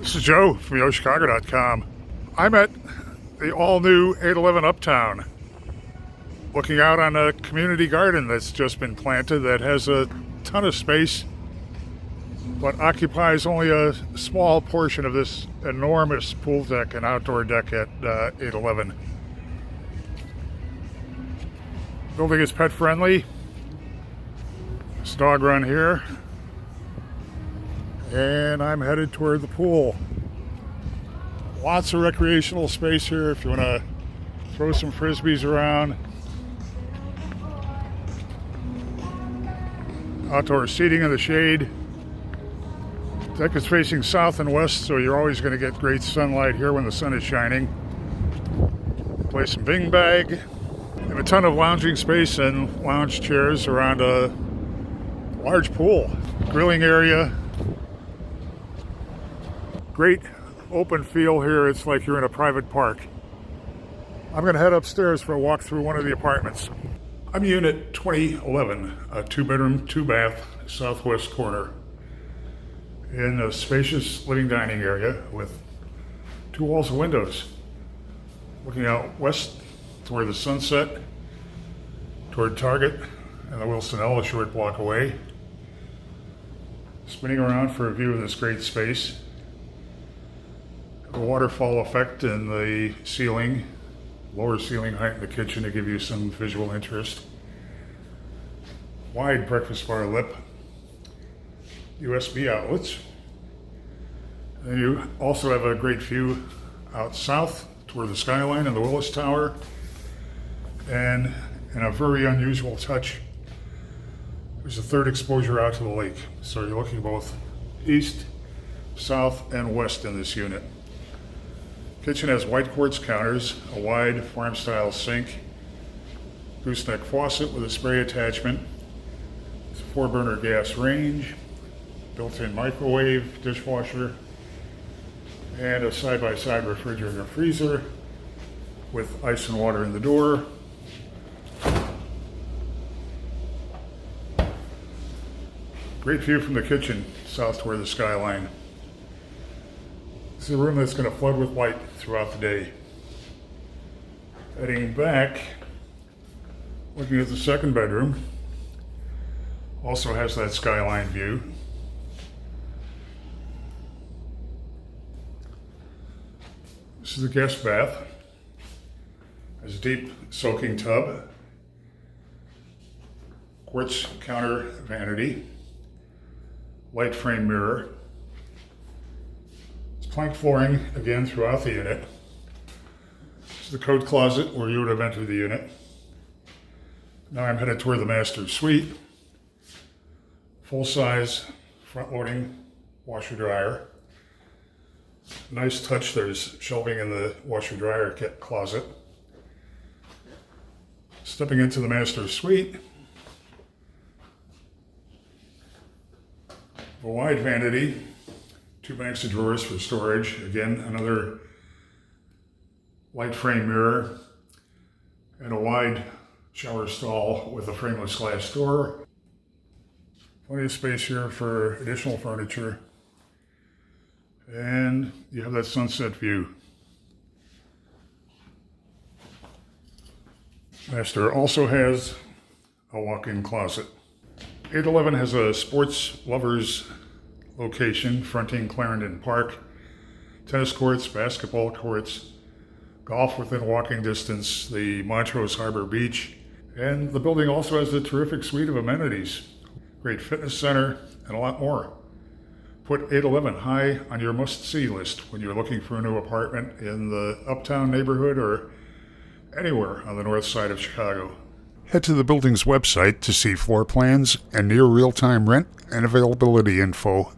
This is Joe from YoChicago.com. I'm at the all-new 811 Uptown, looking out on a community garden that's just been planted that has a ton of space, but occupies only a small portion of this enormous pool deck and outdoor deck at 811. Building is pet friendly. It's dog run here. And I'm headed toward the pool. Lots of recreational space here if you want to throw some frisbees around. Outdoor seating in the shade. Deck is facing south and west, so you're always going to get great sunlight here when the sun is shining. Play some bing bag. And a ton of lounging space and lounge chairs around a large pool. Grilling area. Great open feel here. It's like you're in a private park. I'm going to head upstairs for a walk through one of the apartments. I'm unit 2011, a 2-bedroom, 2-bath, southwest corner in a spacious living dining area with 2 walls of windows. Looking out west toward the sunset, toward Target and the Wilson L a short block away. Spinning around for a view of this great space. The waterfall effect in the ceiling, lower ceiling height in the kitchen to give you some visual interest. Wide breakfast bar lip, USB outlets. And you also have a great view out south toward the skyline and the Willis Tower. And in a very unusual touch, there's a third exposure out to the lake. So you're looking both east, south, and west in this unit. Kitchen has white quartz counters, a wide farm-style sink, gooseneck faucet with a spray attachment, it's a 4-burner gas range, built-in microwave, dishwasher, and a side-by-side refrigerator freezer with ice and water in the door. Great view from the kitchen, south toward the skyline. This is a room that's going to flood with light throughout the day. Heading back, looking at the second bedroom, also has that skyline view. This is the guest bath. There's a deep soaking tub, quartz counter vanity, light frame mirror. Plank flooring again throughout the unit. This is the coat closet where you would have entered the unit. Now I'm headed toward the master suite. Full-size, front-loading washer dryer. Nice touch, there's shelving in the washer dryer closet. Stepping into the master suite. A wide vanity. 2 banks of drawers for storage. Again, another light frame mirror and a wide shower stall with a frameless glass door. Plenty of space here for additional furniture. And you have that sunset view. Master also has a walk-in closet. 811 has a sports lovers location fronting Clarendon Park, tennis courts, basketball courts, golf within walking distance, the Montrose Harbor Beach, and the building also has a terrific suite of amenities, great fitness center, and a lot more. Put 811 high on your must-see list when you're looking for a new apartment in the Uptown neighborhood or anywhere on the north side of Chicago. Head to the building's website to see floor plans and near real-time rent and availability info.